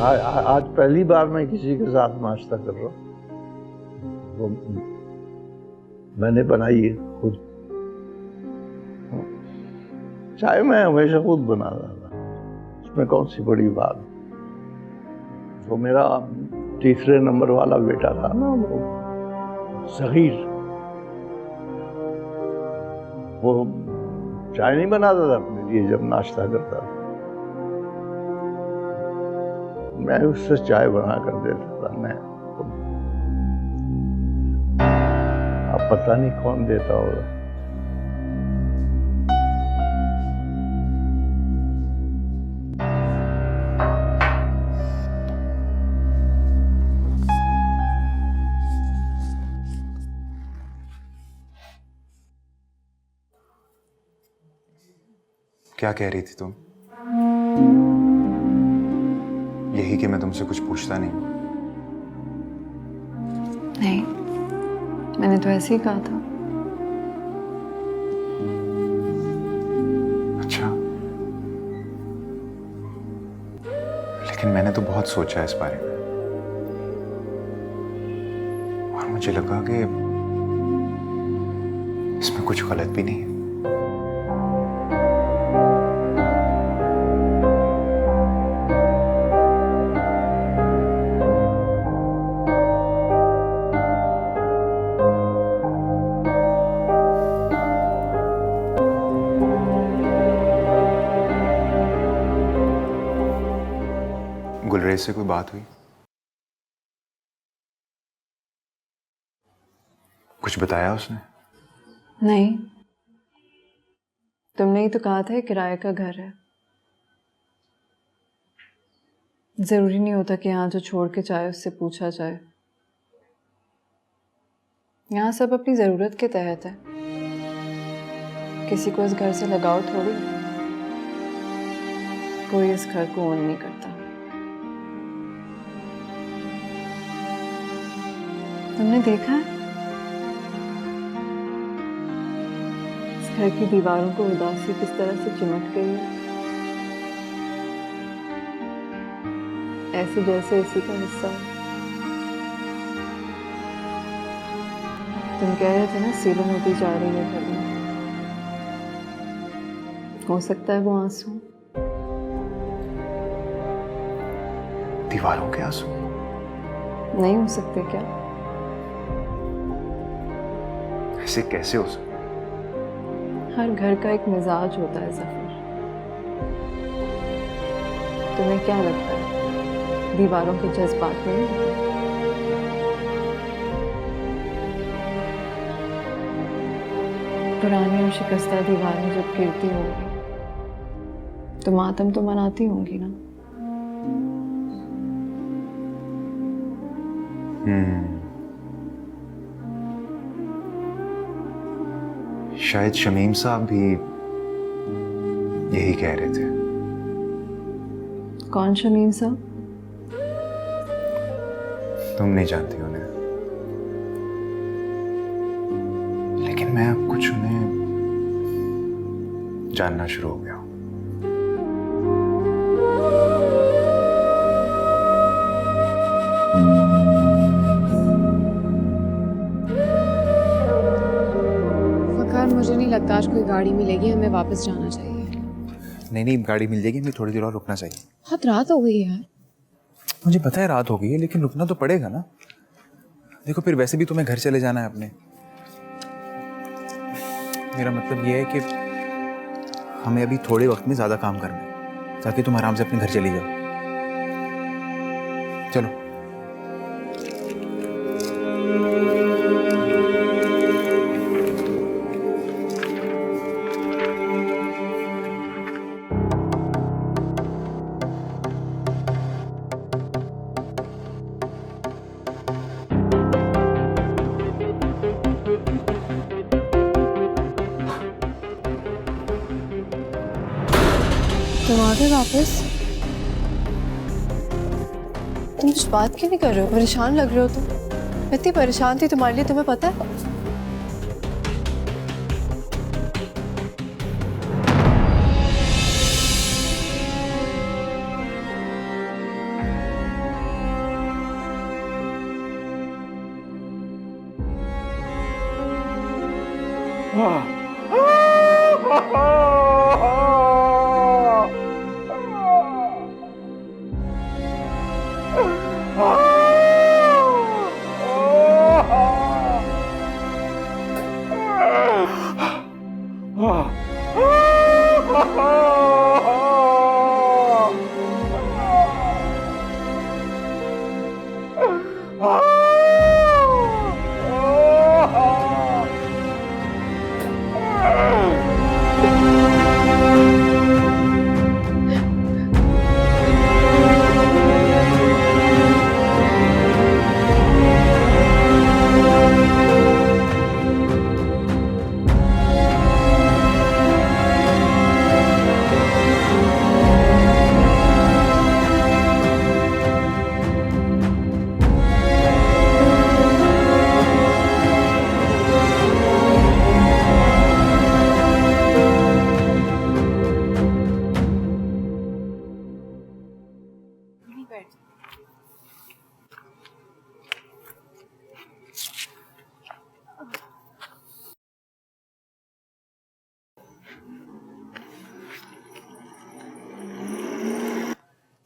आज पहली बार मैं किसी के साथ नाश्ता कर रहा हूँ। वो मैंने बनाई है खुद। चाय मैं हमेशा खुद बनाता था, उसमें कौन सी बड़ी बात। वो मेरा तीसरे नंबर वाला बेटा था ना, वो सगीर, वो चाय नहीं बनाता था अपने लिए जब नाश्ता करता था, मैं उससे चाय बना कर देता था। मैं अब पता नहीं कौन देता होगा। क्या कह रही थी तुम? यही कि मैं तुमसे कुछ पूछता नहीं? नहीं, मैंने तो ऐसे ही कहा था। अच्छा, लेकिन मैंने तो बहुत सोचा है इस बारे में, और मुझे लगा कि इसमें कुछ गलत भी नहीं है। गुलरेज से कोई बात हुई? कुछ बताया उसने? नहीं, तुमने ही तो कहा था किराए का घर है। जरूरी नहीं होता कि यहाँ जो छोड़ के जाए उससे पूछा जाए। यहाँ सब अपनी जरूरत के तहत है, किसी को इस घर से लगाव थोड़ी। कोई इस घर को ओन नहीं करता। तुमने देखा है इस घर की दीवारों को उदासी किस तरह से चिमट गई है, ऐसे जैसे इसी का हिस्सा है। तुम कह रहे थे ना सीलन होती जा रही है घर में। हो सकता है वो आंसू दीवारों के आंसू? नहीं हो सकते क्या? ऐसे कैसे हो सकता? हर घर का एक मिजाज होता है ज़फर। तुम्हें क्या लगता है दीवारों के जज्बात में नहीं होते? पुरानी और शिकस्ता दीवारें जब गिरती होंगी तो मातम तो मनाती होंगी ना। शायद शमीम साहब भी यही कह रहे थे। कौन शमीम साहब? तुम नहीं जानती उन्हें, लेकिन मैं अब कुछ उन्हें जानना शुरू हो गया हूं। मुझे नहीं लगता आज कोई गाड़ी मिलेगी, हमें वापस जाना चाहिए। नहीं, गाड़ी मिल जाएगी, हमें थोड़ी देर और रुकना चाहिए। बहुत रात हो गई है यार। मुझे पता है रात हो गई है, लेकिन रुकना तो पड़ेगा ना। देखो फिर वैसे भी तुम्हें घर चले जाना है अपने। मेरा मतलब ये है कि हमें अभी थोड़े वक्त में ज्यादा काम करना है ताकि तुम आराम से अपने घर चली जाओ। चलो। तुम आ गए वापस? तुम कुछ बात क्यों नहीं कर रहे हो? परेशान लग रहे हो तुम। इतनी परेशान थी तुम्हारे लिए, तुम्हें पता है?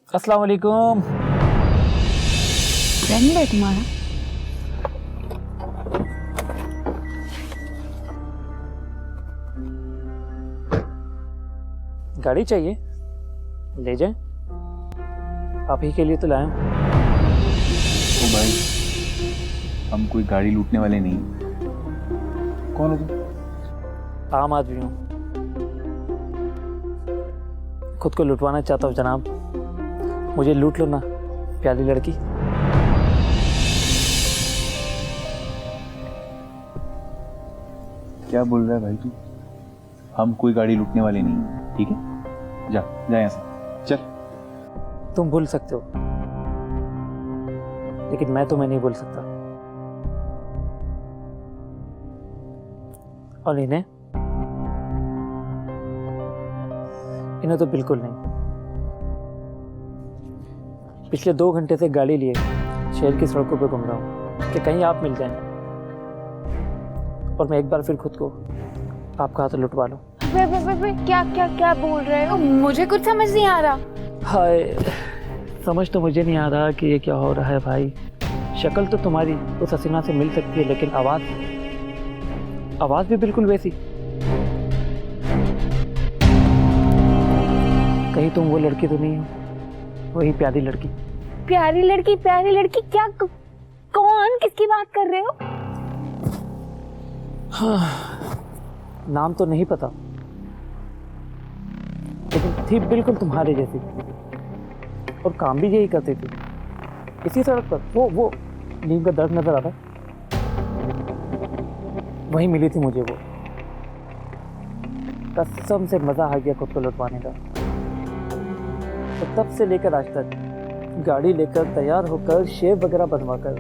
अस्सलाम वालेकुम। फ्रेंड है तुम्हारा? गाड़ी चाहिए? ले जाएं। आप ही के लिए तो लाया हूं। ओ भाई, हम कोई गाड़ी लूटने वाले नहीं। कौन हो तुम? आम आदमी हूं, खुद को लुटवाना चाहता हूं जनाब। मुझे लूट लो ना, प्यारी लड़की। क्या बोल रहा है भाई तू? हम कोई गाड़ी लूटने वाले नहीं, ठीक है? जा जा यहाँ से, चल। तुम भूल सकते हो, लेकिन मैं तुम्हें नहीं भूल सकता। और इन्हें तो बिल्कुल नहीं। पिछले 2 घंटे से गाड़ी लिए शहर की सड़कों पर घूम रहा हूँ कि कहीं आप मिल जाएं और मैं एक बार फिर खुद को आपका हाथ लुटवा लूं। क्या क्या क्या बोल रहे हो? मुझे कुछ समझ नहीं आ रहा। हाय, समझ तो मुझे नहीं आ रहा कि ये क्या हो रहा है भाई। शक्ल तो तुम्हारी उस हसीना से मिल सकती है, लेकिन आवाज़ भी बिल्कुल वैसी। कहीं तुम वो लड़की तो नहीं हो, वही प्यारी लड़की? प्यारी लड़की क्या? कौन? किसकी बात कर रहे हो? हाँ, नाम तो नहीं पता, लेकिन थी बिल्कुल तुम्हारे जैसी और काम भी यही करती थी। इसी सड़क पर वो नीम का दर्द नजर आता, वहीं मिली थी मुझे वो। कसम से मजा आ गया खुद को लुटवाने का। तो तब से लेकर आज तक गाड़ी लेकर तैयार होकर शेव वगैरह बनवाकर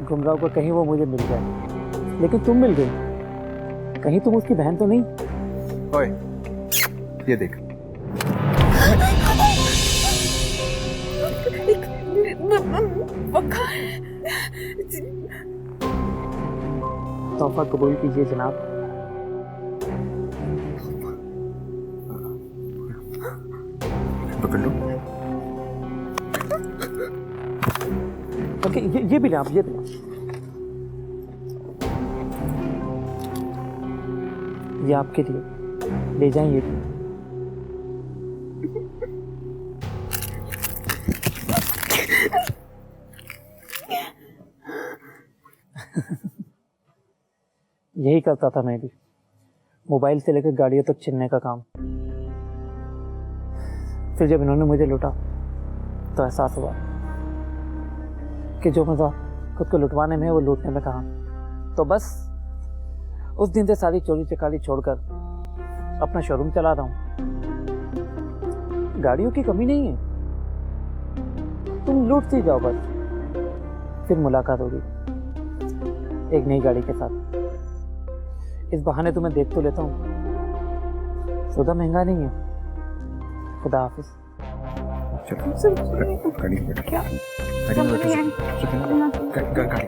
घूम रहा हूँ, कहीं वो मुझे मिल जाए। लेकिन तुम मिल गई, कहीं तुम उसकी बहन तो नहीं? ओए, ये देख। तोहफा कबूल कीजिए जनाब। पकड़ लो। ओके, ये भी ले आप, ये भी ये आपके लिए, ले जाएं ये भी। यही करता था मैं भी, मोबाइल से लेकर गाड़ियों तक छीनने का काम। फिर जब इन्होंने मुझे लूटा तो एहसास हुआ कि जो मज़ा खुद को लुटवाने में है वो लूटने में कहाँ। तो बस उस दिन से सारी चोरी चकारी छोड़कर अपना शोरूम चला रहा हूँ। गाड़ियों की कमी नहीं है, तुम लूटती जाओ बस, फिर मुलाकात होगी एक नई गाड़ी के साथ। इस बहाने तुम्हें देख तो लेता हूँ, सौदा महंगा नहीं है। खुदा हाफिज। गाड़ी में बैठो। गाड़ी में बैठो। गाड़ी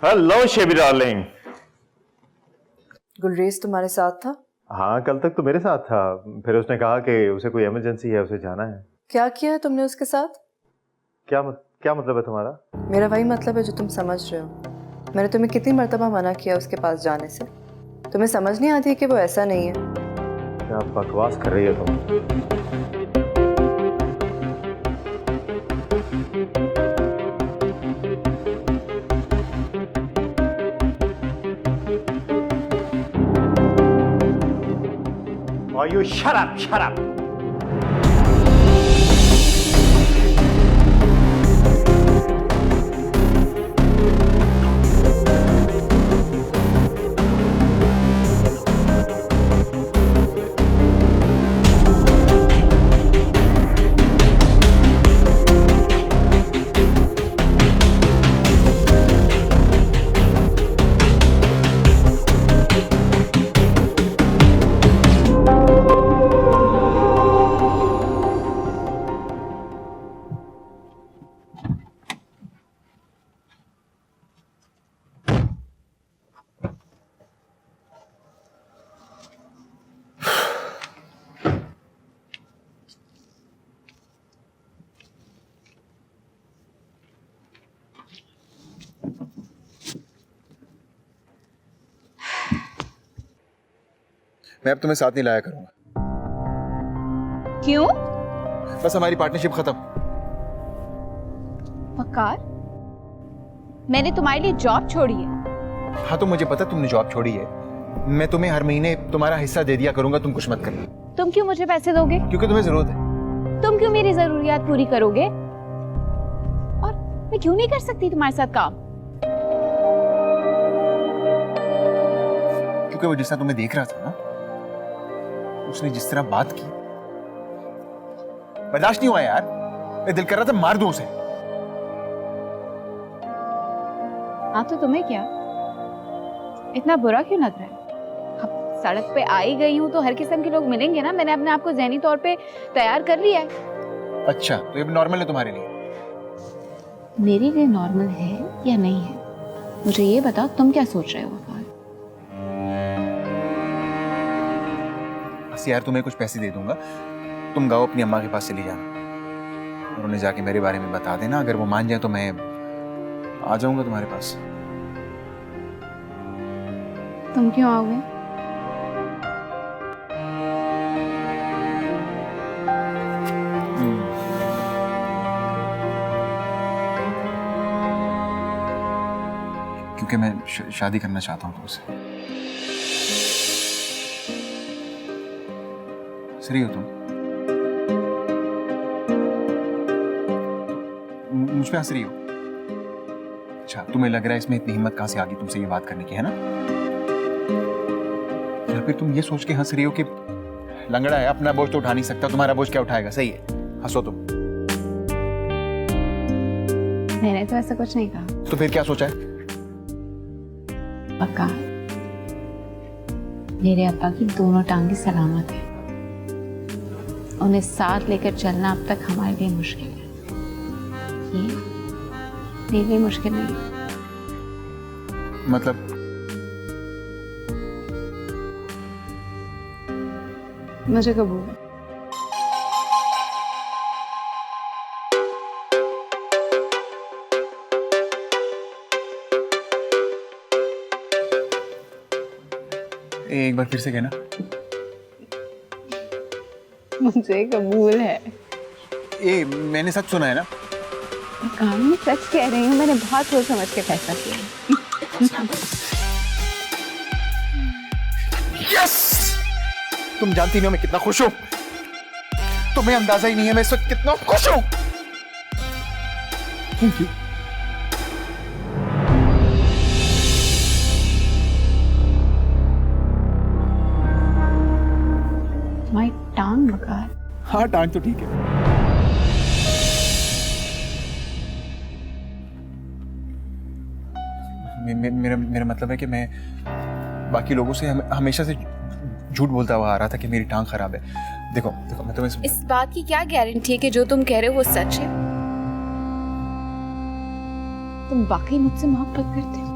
हेलो शेबी डार्लिंग। गुलरेज तुम्हारे साथ था? हाँ, कल तक तो मेरे साथ था, फिर उसने कहा कि उसे कोई इमरजेंसी है, उसे जाना है। क्या किया है तुमने उसके साथ? क्या मतलब है तुम्हारा? मेरा वही मतलब है जो तुम समझ रहे हो। मैंने तुम्हें कितनी मर्तबा मना किया उसके पास जाने से। तुम्हें समझ नहीं आती कि वो ऐसा नहीं है। क्या बकवास कर रही है तुम? Oh, you shut up, shut up. मैं अब तुम्हें साथ नहीं लाया करूंगा। क्यों? बस हमारी पार्टनरशिप खत्म। वकार, मैंने तुम्हारे लिए जॉब छोड़ी है। हाँ, तो मुझे पता तुमने जॉब छोड़ी है। मैं तुम्हें हर महीने तुम्हारा हिस्सा दे दिया करूंगा, तुम कुछ मत करना। तुम क्यों मुझे पैसे दोगे? क्योंकि तुम्हें जरूरत है। तुम क्यों मेरी जरूरियात पूरी करोगे? और मैं क्यों नहीं कर सकती तुम्हारे साथ काम? क्योंकि वो जिस तरह तुम्हें देख रहा था ना, उसने जिस तरह बात की, बर्दाश्त नहीं हुआ यार। मैं दिल कर रहा था मार दूं उसे। हाँ, तो तुम्हें क्या इतना बुरा क्यों लग रहा है? अब सड़क पे आई गई हूँ तो हर किस्म के लोग मिलेंगे ना। मैंने अपने आप को ज़हनी तौर पे तैयार कर लिया है। अच्छा, तो ये नॉर्मल है तुम्हारे लिए? मेरे लिए नॉर्मल है या नहीं है, मुझे ये बताओ। तुम क्या सोच रहे हो? बस यार, तुम्हें कुछ पैसे दे दूंगा, तुम गाओ अपनी अम्मा के पास चली जाना और उन्हें जाके मेरे बारे में बता देना। अगर वो मान जाए तो मैं आ जाऊंगा तुम्हारे पास। तुम क्यों आओगे? क्योंकि मैं शादी करना चाहता हूँ तुमसे। सही हो तुम? मुझ पे हंस रही हो? अच्छा, तुम्हें लग रहा है इसमें इतनी हिम्मत कहां से आ गई तुमसे ये बात करने की, है ना? या फिर तुम ये सोच के हंस रही हो कि लंगड़ा है, अपना बोझ तो उठा नहीं सकता, तुम्हारा बोझ क्या उठाएगा? सही है, हंसो तुम। मैंने तो ऐसा कुछ नहीं कहा। तो फिर क्या सोचा है? पक्का मेरे अब्बा की दोनों टांगे सलामत है। उन्हें साथ लेकर चलना अब तक हमारे लिए मुश्किल है। ये मेरे लिए मुश्किल नहीं है। मतलब मुझे कबूल है। एक बार फिर से कहना। मुझे कबूल है। ए, मैंने सच सुना है ना? काम में सच कह रही हूँ। मैंने बहुत सोच समझ के फैसला किया। यस! तुम जानती नहीं हो मैं कितना खुश हूं। तुम्हें अंदाजा ही नहीं है मैं इस वक्त कितना खुश हूं। Thank you. माई टांग वकार। हाँ, टांग तो ठीक है। मेरा मतलब है कि मैं बाकी लोगों से हमेशा से झूठ बोलता हुआ आ रहा था कि मेरी टांग खराब है। देखो देखो, मैं तुम्हें इस बात की क्या गारंटी है कि जो तुम कह रहे हो वो सच है? तुम वाकई मुझसे मोहब्बत करते हो?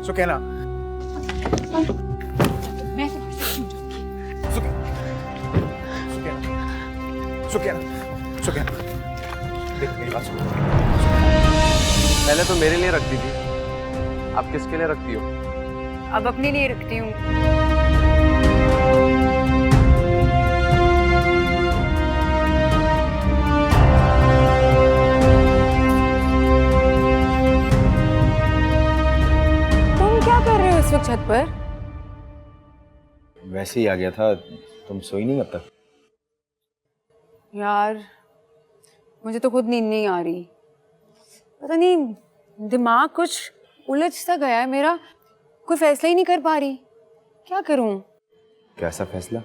सुकैना, मैं तुम्हारे साथ क्यों जाऊंगी? सुकैना, देख मेरी बात सुन। पहले तो मेरे लिए रखती थी, अब किसके लिए रखती हो? अब अपने लिए रखती हूँ। तुम क्या कर रहे हो इस वक्त छत पर? वैसे ही आ गया था, तुम सोई नहीं अब तक? यार मुझे तो खुद नींद नहीं आ रही, पता नहीं दिमाग कुछ उलझ सा गया है मेरा, कोई फैसला ही नहीं कर पा रही, क्या करूं? कैसा फैसला?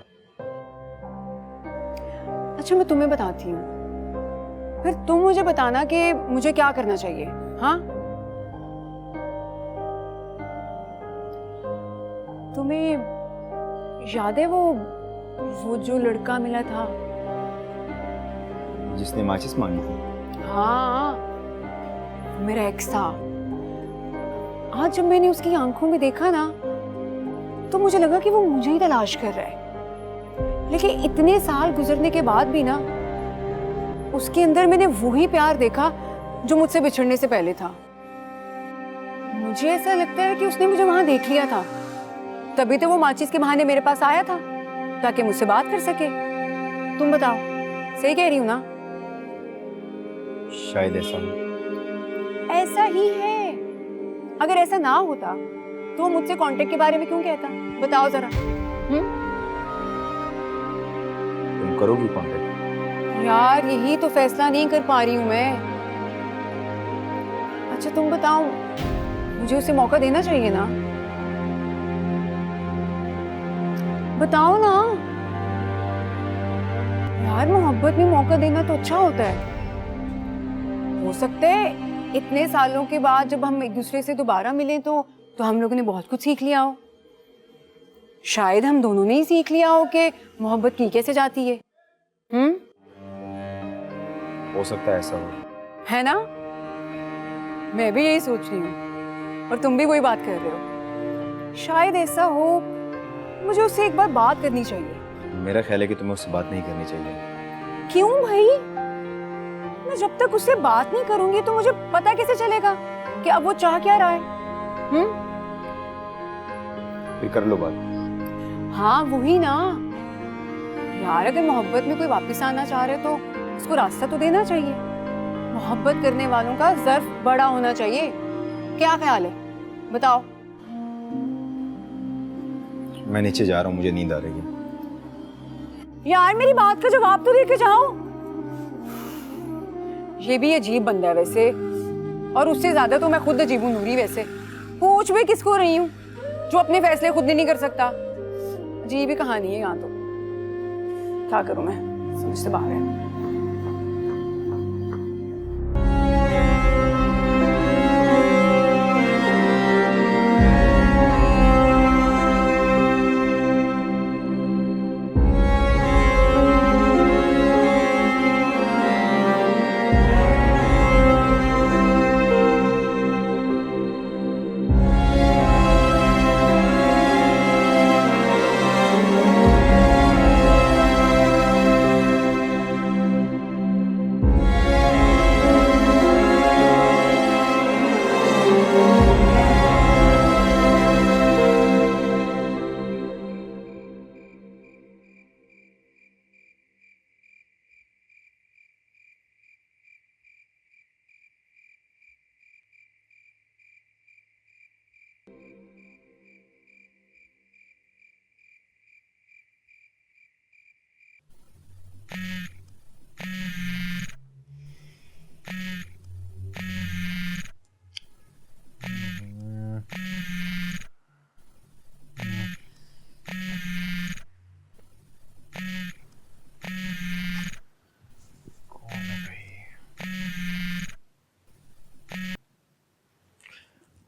अच्छा मैं तुम्हें बताती हूँ, फिर तुम मुझे बताना कि मुझे क्या करना चाहिए। हाँ, तुम्हें याद है वो जो लड़का मिला था, जिसने माचिस मांगी थी? हाँ मेरा एक्स था। आज जब मैंने उसकी आंखों में देखा ना, तो मुझे लगा कि वो मुझे ही तलाश कर रहा है, लेकिन इतने साल गुजरने के बाद भी ना, उसके अंदर मैंने वही प्यार देखा जो मुझसे बिछड़ने से पहले था। मुझे ऐसा लगता है कि उसने मुझे वहां देख लिया था, तभी तो वो माचिस के बहाने मेरे पास आया था ताकि मुझसे बात कर सके। तुम बताओ, सही कह रही हूँ ना? शायद ऐसा हो। ऐसा ही है। अगर ऐसा ना होता तो वो मुझसे कांटेक्ट के बारे में क्यों कहता? बताओ जरा। तुम करोगी कांटेक्ट? यार यही तो फैसला नहीं कर पा रही हूँ मैं। अच्छा तुम बताओ, मुझे उसे मौका देना चाहिए ना? बताओ ना यार, मोहब्बत में मौका देना तो अच्छा होता है। हो सकता है इतने सालों के बाद जब हम एक दूसरे से दोबारा मिलें तो हम लोगों ने बहुत कुछ सीख लिया हो। शायद हम दोनों ने ही सीख लिया हो कि मोहब्बत की कैसे जाती है। हो सकता है ऐसा हो। है ना? मैं भी यही सोच रही हूँ और तुम भी वही बात कर रहे हो। शायद ऐसा हो, मुझे उससे एक बार बात करनी चाहिए। मेरा ख्याल है कि तुम्हें उससे बात नहीं करनी चाहिए। क्यों भाई? मैं जब तक उससे बात नहीं करूंगी तो मुझे पता कैसे चलेगा कि अब वो चाह क्या रहा है? फिर कर लो बात। हाँ वही ना यार, अगर मोहब्बत में कोई वापस आना चाह रहे तो उसको रास्ता तो देना चाहिए। मोहब्बत करने वालों का ज़र्फ बड़ा होना चाहिए। क्या ख्याल है, बताओ? मैं नीचे जा रहा हूँ, मुझे नींद आ रही है। यार मेरी बात का जवाब तो देके जाओ। ये भी अजीब बंदा है वैसे, और उससे ज्यादा तो मैं खुद अजीब हूँ नूरी। वैसे पूछ भी किसको रही हूँ जो अपने फैसले खुद नहीं कर सकता। अजीब ही कहानी है यहाँ तो। क्या करूँ मैं, समझ से बाहर है।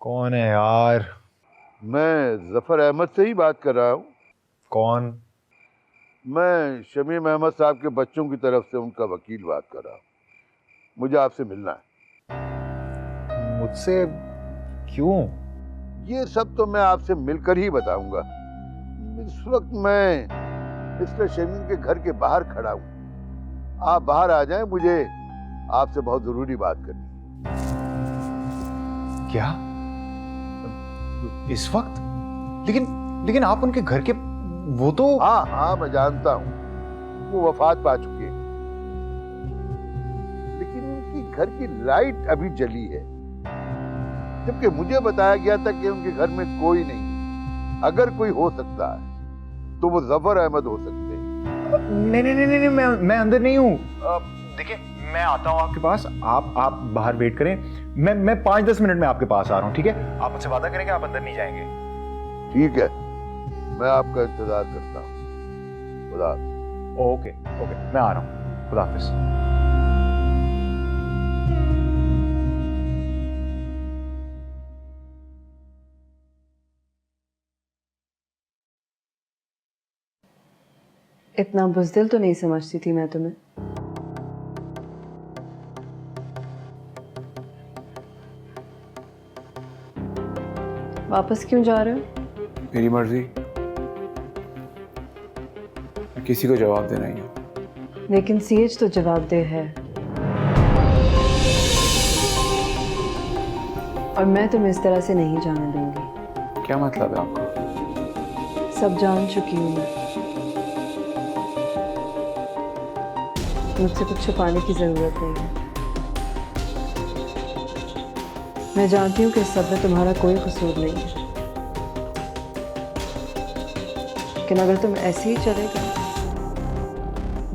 कौन है यार? मैं जफर अहमद से ही बात कर रहा हूँ। कौन? मैं शमीम अहमद साहब के बच्चों की तरफ से उनका वकील बात कर रहा हूँ। मुझे आपसे मिलना है। मुझसे क्यों? ये सब तो मैं आपसे मिलकर ही बताऊंगा। इस वक्त मैं मिस्टर शमीम के घर के बाहर खड़ा हूं। आप बाहर आ जाएं, मुझे आपसे बहुत जरूरी बात करनी। क्या? इस वक्त? लेकिन आप उनके घर के, वो तो... हाँ, मैं जानता हूँ, वो वफात पा चुके हैं, लेकिन उनकी घर की लाइट अभी जली है, जबकि मुझे बताया गया था कि उनके घर में कोई नहीं। अगर कोई हो सकता है तो वो जफर अहमद हो सकते हैं। नहीं, मैं अंदर नहीं हूँ। देखिए, मैं आता हूँ आपके पास। आप बाहर वेट करें। मैं 5-10 मिनट में आपके पास आ रहा हूँ, ठीक है? आप मुझसे वादा करेंगे आप अंदर नहीं जाएंगे? ठीक है, मैं आपका इंतजार करता हूँ। खुदा हाफिज। ओके, मैं आ रहा हूँ। खुदा हाफिज। इतना बुज़दिल तो नहीं समझती थी मैं तुम्हें। वापस क्यों जा रहे हो? मेरी मर्जी, किसी को जवाब देना ही है। लेकिन सीएच तो जवाबदेह है, और मैं तुम्हें इस तरह से नहीं जाने दूंगी। क्या मतलब है आपका? सब जान चुकी हूँ मैं। मुझसे कुछ छुपाने की जरूरत नहीं है। मैं जानती हूँ कि इस सब में तुम्हारा कोई कसूर नहीं है, लेकिन अगर तुम ऐसे ही चले गए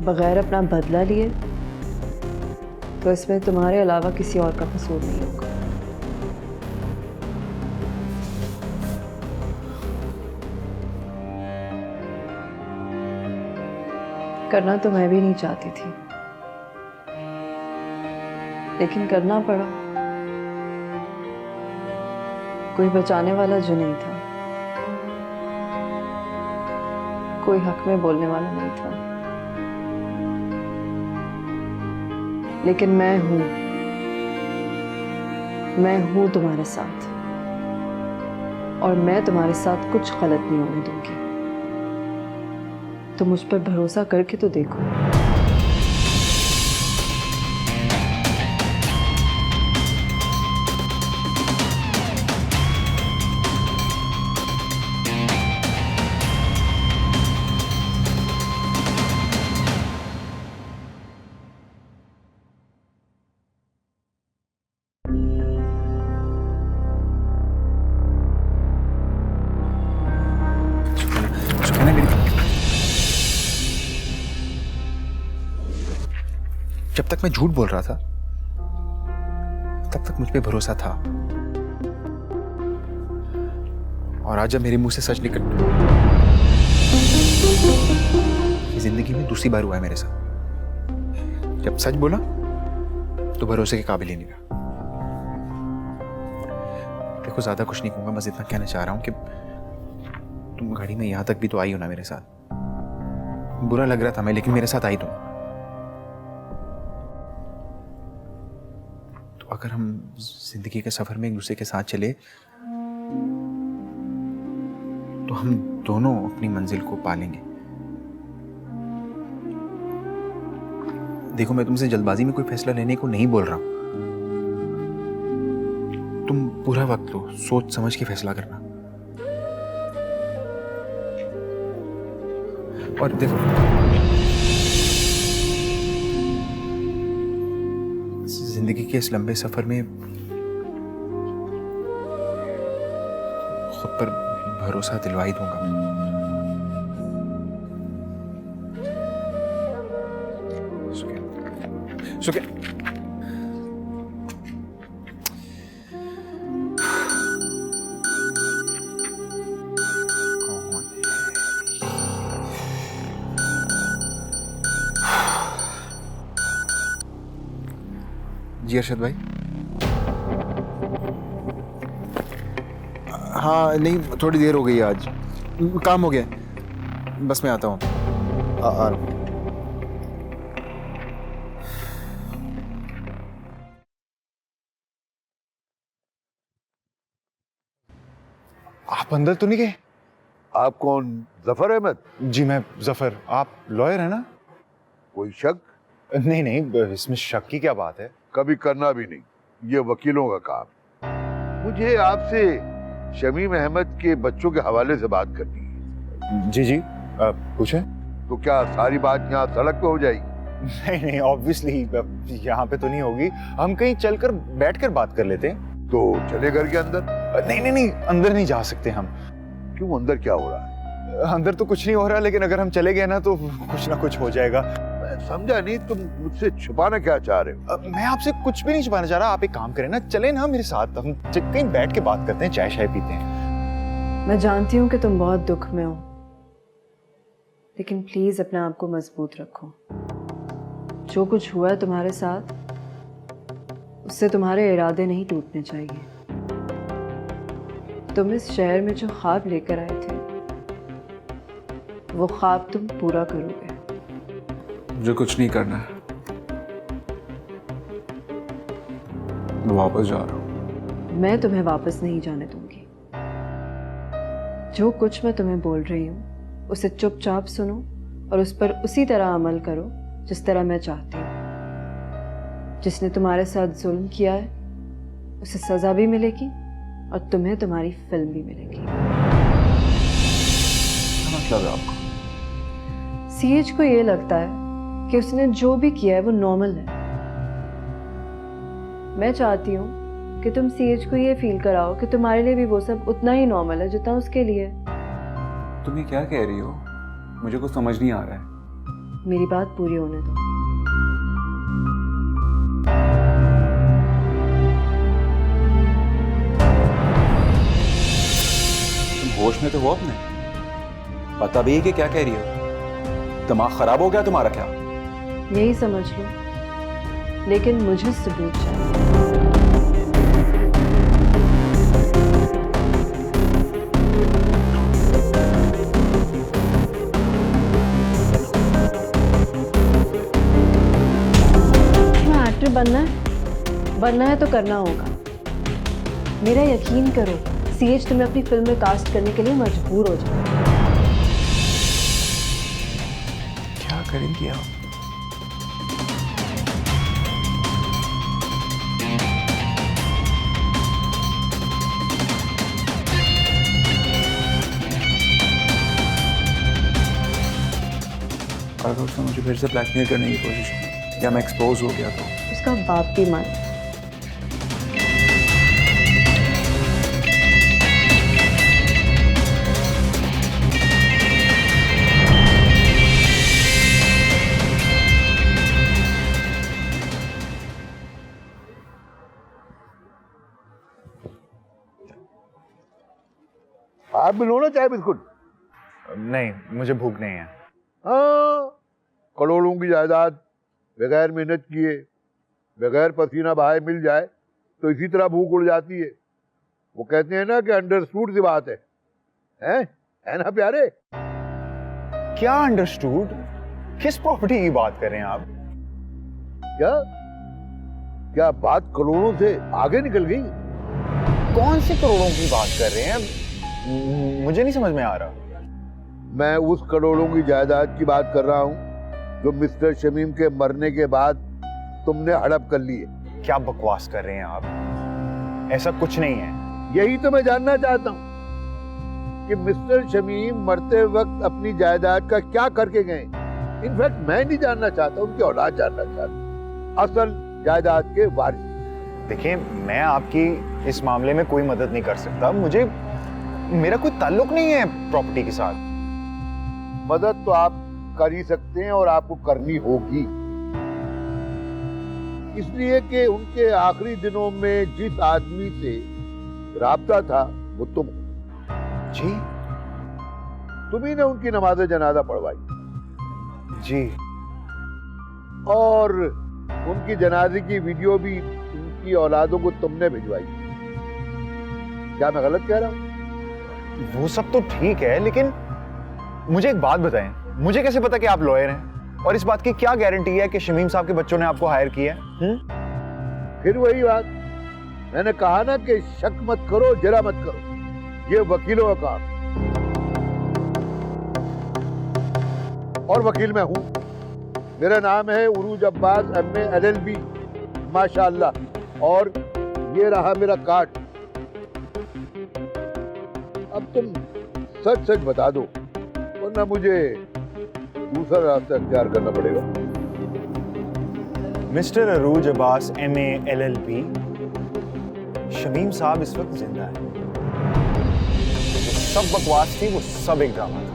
बगैर अपना बदला लिए, तो इसमें तुम्हारे अलावा किसी और का कसूर नहीं होगा। करना तो मैं भी नहीं चाहती थी, लेकिन करना पड़ा। कोई बचाने वाला जो नहीं था, कोई हक में बोलने वाला नहीं था, लेकिन मैं हूं तुम्हारे साथ, और मैं तुम्हारे साथ कुछ गलत नहीं होने दूंगी। तो मुझ पर भरोसा करके तो देखो। जब तक मैं झूठ बोल रहा था तब तक मुझ पे भरोसा था, और आज जब मेरे मुंह से सच निकल, ये जिंदगी में दूसरी बार हुआ है मेरे साथ। जब सच बोला तो भरोसे के काबिल ही नहीं रहा। देखो, ज्यादा कुछ नहीं कहूंगा, बस इतना कहना चाह रहा हूं कि तुम गाड़ी में यहां तक भी तो आई हो ना मेरे साथ। बुरा लग रहा था मैं, लेकिन मेरे साथ आई तुम। अगर हम जिंदगी के सफर में एक दूसरे के साथ चले तो हम दोनों अपनी मंजिल को पालेंगे। देखो, मैं तुमसे जल्दबाजी में कोई फैसला लेने को नहीं बोल रहा हूं। तुम पूरा वक्त लो, सोच समझ के फैसला करना। और देखो, जिंदगी के इस लंबे सफर में खुद पर भरोसा दिलवा ही दूंगा। सुके जी अरशद भाई। हाँ, नहीं, थोड़ी देर हो गई आज, काम हो गया। बस मैं आता हूँ। आ रहा हूँ। आप अंदर तो नहीं गए? आप कौन? जफर अहमद? जी मैं जफर। आप लॉयर है ना? कोई शक? नहीं नहीं, इसमें शक की क्या बात है? कभी करना भी नहीं, ये वकीलों का काम। मुझे आपसे शमीम अहमद के बच्चों के हवाले से बात करनी है। जी जी, पूछें। तो क्या सारी बात यहाँ सड़क पे हो जाएगी? नहीं नहीं, ऑब्वियसली यहाँ पे तो नहीं होगी। हम कहीं चलकर बैठकर बात कर लेते हैं। तो चले घर के अंदर? नहीं नहीं नहीं, अंदर नहीं जा सकते हम। क्यों, अंदर क्या हो रहा है? अंदर तो कुछ नहीं हो रहा, लेकिन अगर हम चले गए ना तो कुछ ना कुछ हो जाएगा। मैं समझा नहीं, तुम मुझसे छुपाना क्या चाह रहे हो? मैं आपसे कुछ भी नहीं छुपाना चाह रहा। आप एक काम करें ना, चले ना मेरे साथ, हम कहीं बैठ के बात करते हैं, चाय शाय पीते हैं। मैं जानती हूँ कि तुम बहुत दुख में हो, लेकिन प्लीज अपने आप को मजबूत रखो। जो कुछ हुआ है तुम्हारे साथ, उससे तुम्हारे इरादे नहीं टूटने चाहिए। तुम इस शहर में जो ख्वाब लेकर आए थे, वो ख्वाब तुम पूरा करोगे। मुझे कुछ नहीं करना है, मैं वापस जा रहा हूँ। मैं तुम्हें वापस नहीं जाने दूंगी। जो कुछ मैं तुम्हें बोल रही हूँ उसे चुपचाप सुनो और उस पर उसी तरह अमल करो जिस तरह मैं चाहती हूँ। जिसने तुम्हारे साथ जुल्म किया है उसे सजा भी मिलेगी और तुम्हें तुम्हारी फिल्म भी मिलेगी। क्या मतलब है आपको? सीएच को ये लगता है कि उसने जो भी किया है वो नॉर्मल है। मैं चाहती हूँ कि तुम सीएच को ये फील कराओ कि तुम्हारे लिए भी वो सब उतना ही नॉर्मल है जितना उसके लिए। तुम ये क्या कह रही हो? मुझे कुछ समझ नहीं आ रहा है। मेरी बात पूरी होने दो। तुम होश में तो हो अपने? पता भी है कि क्या कह रही हो? दिमाग खराब हो गया तुम्हारा क्या? यही समझ लो, लेकिन मुझे सबूत चाहिए। एक्टर बनना है तो करना होगा। मेरा यकीन करो, सीएच तुम्हें अपनी फिल्म में कास्ट करने के लिए मजबूर हो जाए। क्या करेंगी आप? अगर उसने मुझे फिर से ब्लैकमेल करने की कोशिश की या मैं एक्सपोज हो गया तो उसका बाप भी मान। आप भी लो ना चाय बिस्कुट। नहीं, मुझे भूख नहीं है। हाँ, करोड़ों की जायदाद बगैर मेहनत किए, बगैर पसीना बहाए मिल जाए तो इसी तरह भूख उड़ जाती है। वो कहते हैं ना कि अंडरस्टूड सी बात है ना प्यारे? क्या अंडरस्टूड? किस प्रॉपर्टी की बात कर रहे हैं आप? क्या बात करोड़ों से आगे निकल गई? कौन सी करोड़ों की बात कर रहे हैं? मुझे नहीं समझ में आ रहा। मैं उस करोड़ों की जायदाद की बात कर रहा हूँ जो मिस्टर शमीम के मरने के बाद तुमने हड़प कर ली है। क्या बकवास कर रहे हैं आप? ऐसा कुछ नहीं है। यही तो मैं जानना चाहता हूँ कि मिस्टर शमीम मरते वक्त अपनी जायदाद का क्या करके गए। इनफैक्ट मैं नहीं जानना चाहता, उनकी औलाद जानना चाहता, असल जायदाद के वारिस। देखिए, मैं आपकी इस मामले में कोई मदद नहीं कर सकता। मेरा कोई ताल्लुक नहीं है प्रॉपर्टी के साथ। मदद तो आप कर ही सकते हैं और आपको करनी होगी, इसलिए कि उनके आखिरी दिनों में जिस आदमी से राब्ता था वो तुम जी। तुम्ही ने उनकी नमाज जनाजा पढ़वाई जी, और उनकी जनाजे की वीडियो भी उनकी औलादों को तुमने भिजवाई। क्या मैं गलत कह रहा हूँ? वो सब तो ठीक है, लेकिन मुझे एक बात बताएं, मुझे कैसे पता कि आप लॉयर हैं? और इस बात की क्या गारंटी है कि शमीम साहब के बच्चों ने आपको हायर किया है? फिर वही बात, मैंने कहा ना कि शक मत करो, जरा मत करो। ये वकीलों का काम, और वकील मैं हूं। मेरा नाम है उरूज अब्बास, MA LLB, माशाअल्लाह। और ये रहा मेरा कार्ड। अब तुम सच सच बता दो, वरना मुझे दूसरा रास्ता अख्तियार करना पड़ेगा। मिस्टर अरूज अब्बास, MA LLB, शमीम साहब इस वक्त जिंदा है। जो सब बकवास थी वो सब एक ड्रामा था।